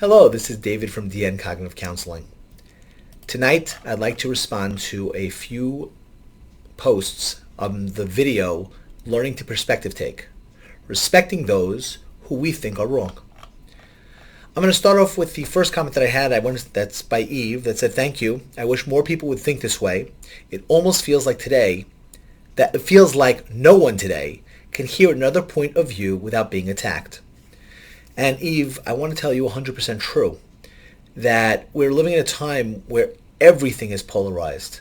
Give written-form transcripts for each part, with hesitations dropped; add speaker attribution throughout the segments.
Speaker 1: Hello, this is David from DN Cognitive Counseling. Tonight, I'd like to respond to a few posts on the video Learning to Perspective Take, respecting those who we think are wrong. I'm going to start off with the first comment that I had. That's by Eve, that said, "Thank you. I wish more people would think this way. It almost feels like no one today can hear another point of view without being attacked." And Eve, I want to tell you 100% true, that we're living in a time where everything is polarized.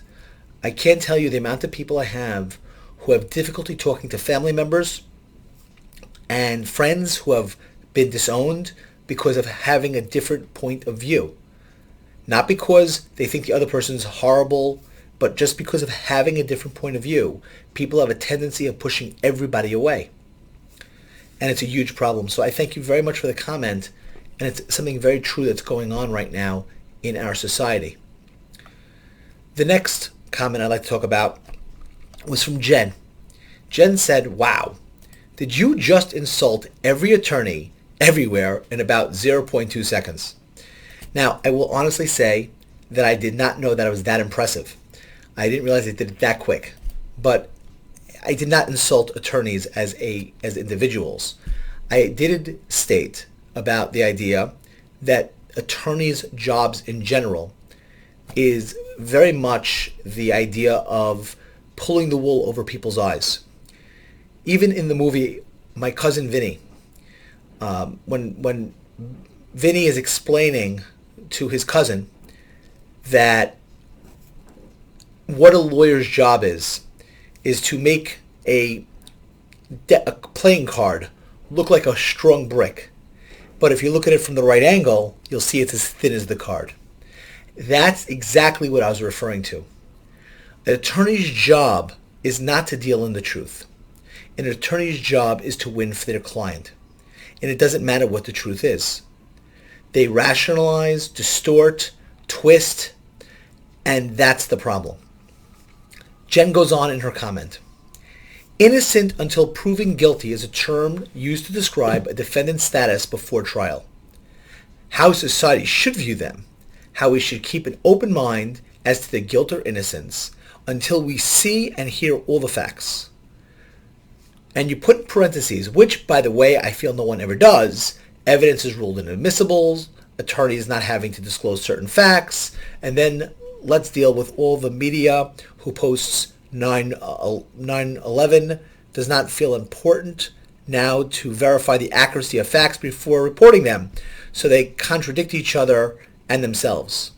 Speaker 1: I can't tell you the amount of people I have who have difficulty talking to family members and friends who have been disowned because of having a different point of view. Not because they think the other person's horrible, but just because of having a different point of view. People have a tendency of pushing everybody away. And it's a huge problem. So I thank you very much for the comment, and it's something very true that's going on right now in our society. The next comment I'd like to talk about was from Jen. Jen said, "Wow, did you just insult every attorney everywhere in about 0.2 seconds?" Now, I will honestly say that I did not know that it was that impressive. I didn't realize it did it that quick. But I did not insult attorneys as individuals. I did state about the idea that attorneys' jobs in general is very much the idea of pulling the wool over people's eyes. Even in the movie My Cousin Vinny, when Vinny is explaining to his cousin that what a lawyer's job is to make a playing card look like a strong brick. But if you look at it from the right angle, you'll see it's as thin as the card. That's exactly what I was referring to. An attorney's job is not to deal in the truth. An attorney's job is to win for their client. And it doesn't matter what the truth is. They rationalize, distort, twist, and that's the problem. Jen goes on in her comment. "Innocent until proven guilty is a term used to describe a defendant's status before trial. How society should view them, how we should keep an open mind as to their guilt or innocence until we see and hear all the facts." And you put in parentheses, which, by the way, I feel no one ever does, evidence is ruled inadmissible, attorneys not having to disclose certain facts, and then let's deal with all the media who posts 9/11 does not feel important now to verify the accuracy of facts before reporting them, so they contradict each other and themselves.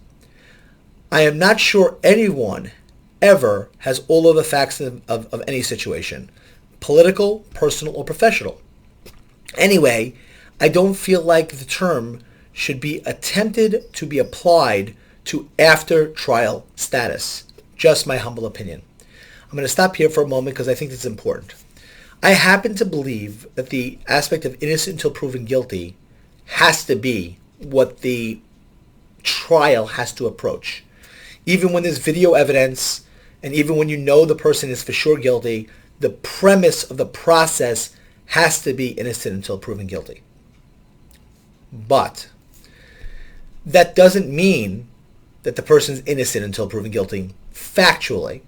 Speaker 1: I am not sure anyone ever has all of the facts of any situation, political, personal, or professional. Anyway, I don't feel like the term should be attempted to be applied to after trial status. Just my humble opinion. I'm going to stop here for a moment because I think this is important. I happen to believe that the aspect of innocent until proven guilty has to be what the trial has to approach. Even when there's video evidence, and even when you know the person is for sure guilty, the premise of the process has to be innocent until proven guilty. But that doesn't mean that the person's innocent until proven guilty factually.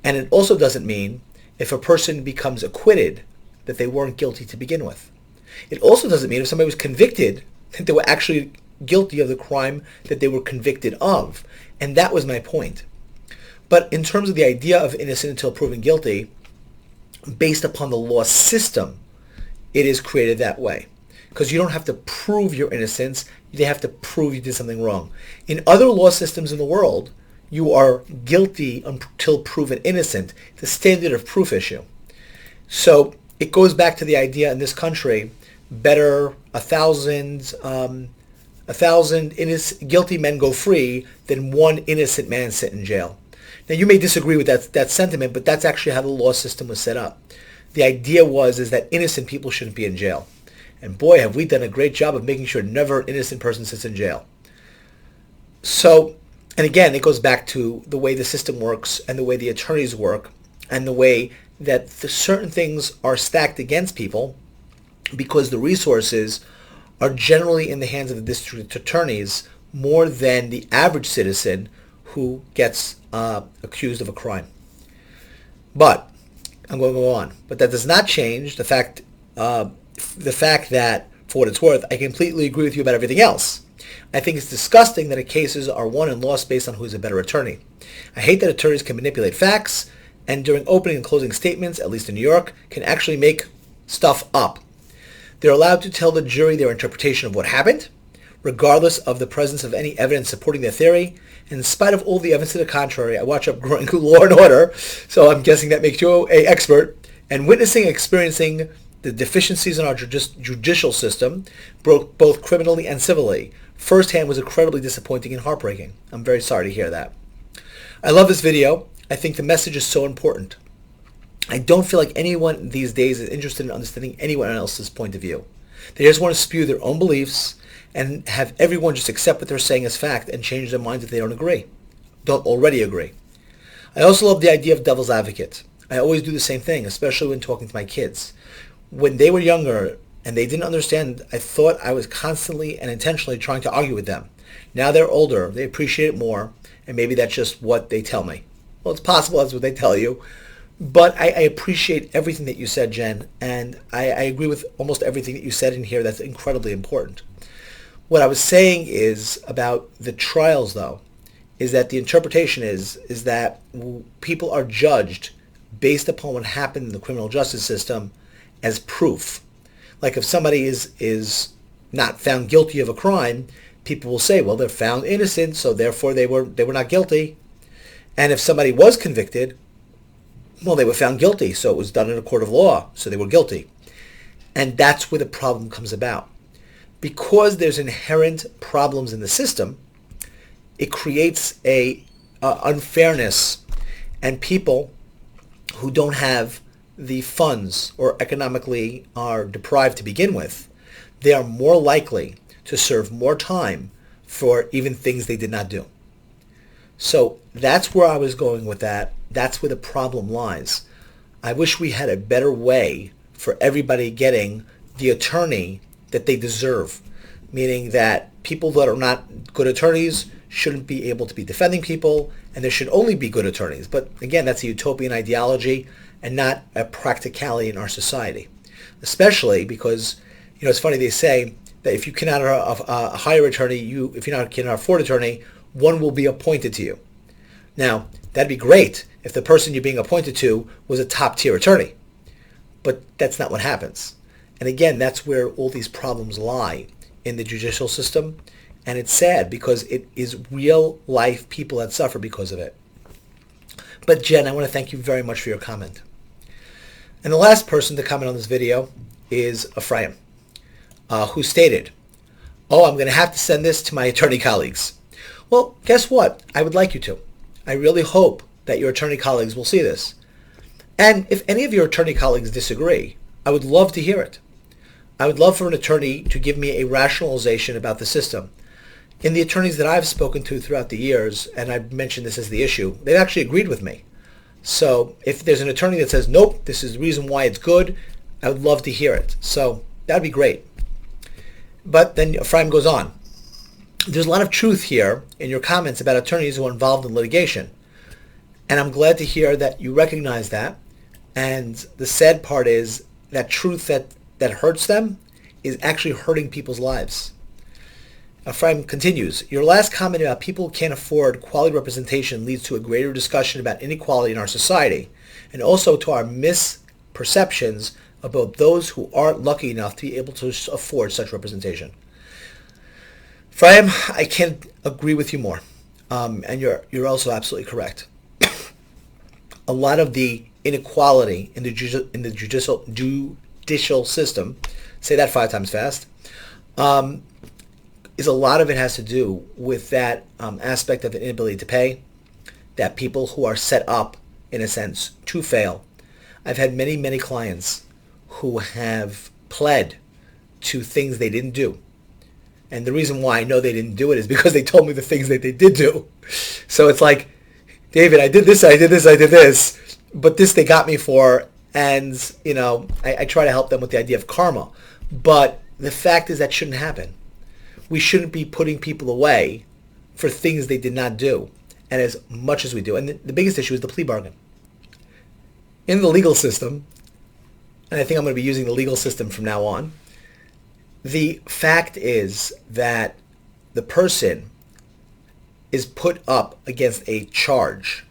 Speaker 1: And it also doesn't mean if a person becomes acquitted that they weren't guilty to begin with. It also doesn't mean if somebody was convicted that they were actually guilty of the crime that they were convicted of. And that was my point. But in terms of the idea of innocent until proven guilty, based upon the law system, it is created that way. Because you don't have to prove your innocence, they have to prove you did something wrong. In other law systems in the world, you are guilty until proven innocent. The standard of proof issue. So it goes back to the idea in this country, better a thousand guilty men go free than one innocent man sit in jail. Now you may disagree with that sentiment, but that's actually how the law system was set up. The idea is that innocent people shouldn't be in jail. And boy, have we done a great job of making sure never an innocent person sits in jail. So, and again, it goes back to the way the system works and the way the attorneys work and the way that certain things are stacked against people because the resources are generally in the hands of the district attorneys more than the average citizen who gets accused of a crime. But I'm going to go on. But that does not change the fact that, for what it's worth, I completely agree with you about everything else. I think it's disgusting that cases are won and lost based on who's a better attorney. I hate that attorneys can manipulate facts and during opening and closing statements, at least in New York, can actually make stuff up. They're allowed to tell the jury their interpretation of what happened, regardless of the presence of any evidence supporting their theory. And in spite of all the evidence to the contrary, I watch up growing Law and Order, so I'm guessing that makes you an expert, and witnessing and experiencing the deficiencies in our judicial system, both criminally and civilly, firsthand was incredibly disappointing and heartbreaking. I'm very sorry to hear that. I love this video. I think the message is so important. I don't feel like anyone these days is interested in understanding anyone else's point of view. They just want to spew their own beliefs and have everyone just accept what they're saying as fact and change their minds if they don't already agree. I also love the idea of devil's advocate. I always do the same thing, especially when talking to my kids. When they were younger and they didn't understand, I thought I was constantly and intentionally trying to argue with them. Now they're older, they appreciate it more, and maybe that's just what they tell me. Well, it's possible that's what they tell you, but I appreciate everything that you said, Jen, and I agree with almost everything that you said in here. That's incredibly important. What I was saying is about the trials, though, is that the interpretation is that people are judged based upon what happened in the criminal justice system as proof. Like if somebody is not found guilty of a crime, people will say, well, they're found innocent, so therefore they were not guilty. And if somebody was convicted, well, they were found guilty, so it was done in a court of law, so they were guilty. And that's where the problem comes about. Because there's inherent problems in the system, it creates a unfairness, and people who don't have the funds or economically are deprived to begin with, they are more likely to serve more time for even things they did not do. So that's where I was going with that. That's where the problem lies. I wish we had a better way for everybody getting the attorney that they deserve, meaning that people that are not good attorneys shouldn't be able to be defending people, and there should only be good attorneys. But again, that's a utopian ideology and not a practicality in our society, especially because, it's funny, they say that if you cannot hire an attorney, if you cannot afford an attorney, one will be appointed to you. Now, that'd be great if the person you're being appointed to was a top-tier attorney, but that's not what happens. And again, that's where all these problems lie in the judicial system, and it's sad because it is real-life people that suffer because of it. But Jen, I want to thank you very much for your comment. And the last person to comment on this video is Ephraim, who stated, "Oh, I'm going to have to send this to my attorney colleagues." Well, guess what? I would like you to. I really hope that your attorney colleagues will see this. And if any of your attorney colleagues disagree, I would love to hear it. I would love for an attorney to give me a rationalization about the system. In the attorneys that I've spoken to throughout the years, and I've mentioned this as the issue, they've actually agreed with me. So if there's an attorney that says, nope, this is the reason why it's good, I would love to hear it. So that'd be great. But then Ephraim goes on. There's a lot of truth here in your comments about attorneys who are involved in litigation. And I'm glad to hear that you recognize that. And the sad part is that truth that hurts them is actually hurting people's lives. Ephraim continues, your last comment about people who can't afford quality representation leads to a greater discussion about inequality in our society, and also to our misperceptions about those who aren't lucky enough to be able to afford such representation. Ephraim, I can't agree with you more, and you're also absolutely correct. A lot of the inequality in the judicial system, say that 5 times fast, is a lot of it has to do with that aspect of the inability to pay, that people who are set up, in a sense, to fail. I've had many, many clients who have pled to things they didn't do. And the reason why I know they didn't do it is because they told me the things that they did do. So it's like, David, I did this, I did this, but this they got me for, and, I try to help them with the idea of karma. But the fact is that shouldn't happen. We shouldn't be putting people away for things they did not do, and as much as we do. And the biggest issue is the plea bargain. In the legal system, and I think I'm going to be using the legal system from now on, the fact is that the person is put up against a charge.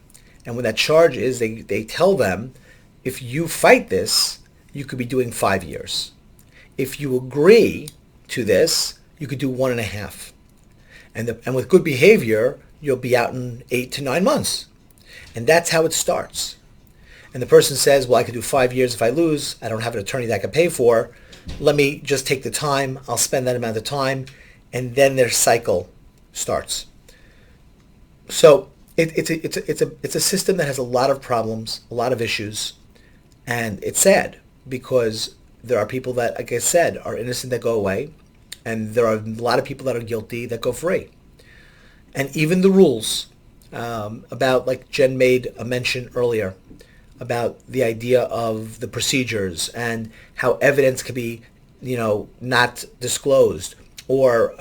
Speaker 1: And when that charge is, they tell them, if you fight this, you could be doing 5 years. If you agree to this, you could do 1.5. And with good behavior, you'll be out in 8 to 9 months. And that's how it starts. And the person says, well, I could do 5 years if I lose. I don't have an attorney that I can pay for. Let me just take the time. I'll spend that amount of time. And then their cycle starts. So it's a system that has a lot of problems, a lot of issues. And it's sad because there are people that, like I said, are innocent that go away. And there are a lot of people that are guilty that go free. And even the rules about, like Jen made a mention earlier, about the idea of the procedures and how evidence could be, not disclosed, or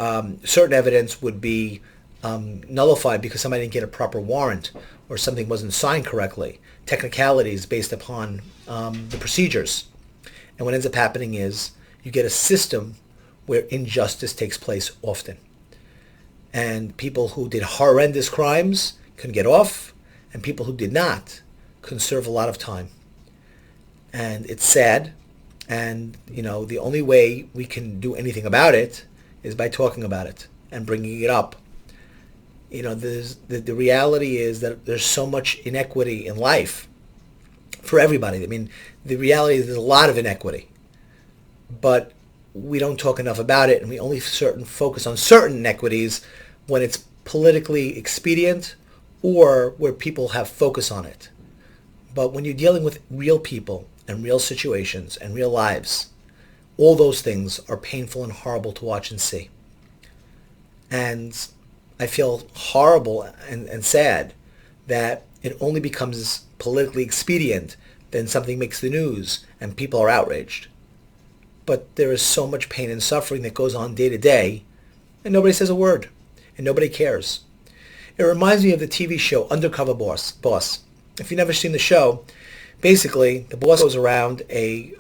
Speaker 1: certain evidence would be nullified because somebody didn't get a proper warrant or something wasn't signed correctly. Technicalities based upon the procedures. And what ends up happening is you get a system where injustice takes place often. And people who did horrendous crimes can get off, and people who did not can serve a lot of time. And it's sad. And, the only way we can do anything about it is by talking about it and bringing it up. The reality is that there's so much inequity in life for everybody. I mean, the reality is there's a lot of inequity. But we don't talk enough about it, and we only focus on certain inequities when it's politically expedient or where people have focus on it. But when you're dealing with real people and real situations and real lives, all those things are painful and horrible to watch and see. And I feel horrible and sad that it only becomes politically expedient then something makes the news and people are outraged. But there is so much pain and suffering that goes on day to day, and nobody says a word, and nobody cares. It reminds me of the TV show Undercover Boss. If you've never seen the show, basically the boss goes around a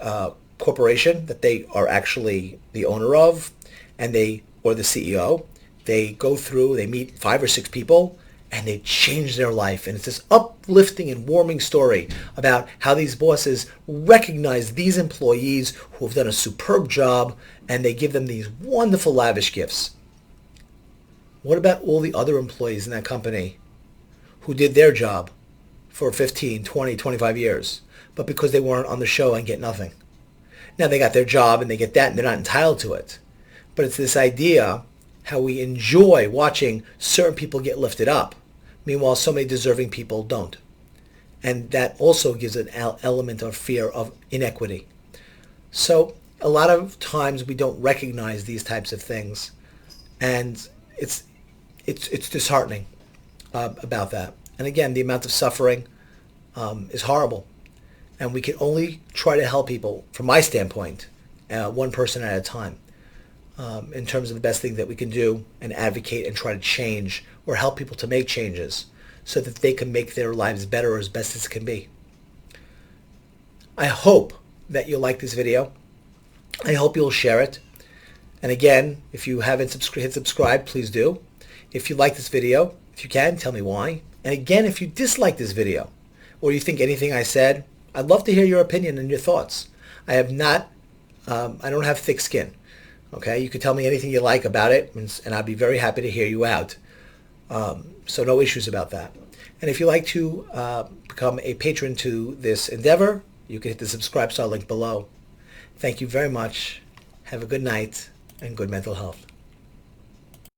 Speaker 1: corporation that they are actually the owner of, or the CEO. They go through, they meet 5 or 6 people, and they change their life. And it's this uplifting and warming story about how these bosses recognize these employees who have done a superb job, and they give them these wonderful, lavish gifts. What about all the other employees in that company who did their job for 15, 20, 25 years, but because they weren't on the show and get nothing? Now they got their job and they get that, and they're not entitled to it. But it's this idea how we enjoy watching certain people get lifted up. Meanwhile, so many deserving people don't. And that also gives an element of fear of inequity. So a lot of times we don't recognize these types of things. And it's disheartening about that. And again, the amount of suffering is horrible. And we can only try to help people, from my standpoint, one person at a time. In terms of the best thing that we can do and advocate and try to change or help people to make changes so that they can make their lives better as best as it can be. I hope that you'll like this video. I hope you'll share it. And again, if you haven't hit subscribe, please do. If you like this video, if you can, tell me why. And again, if you dislike this video or you think anything I said, I'd love to hear your opinion and your thoughts. I don't have thick skin. Okay, you can tell me anything you like about it, and I'd be very happy to hear you out. So no issues about that. And if you'd like to become a patron to this endeavor, you can hit the Subcribe-star link below. Thank you very much. Have a good night and good mental health.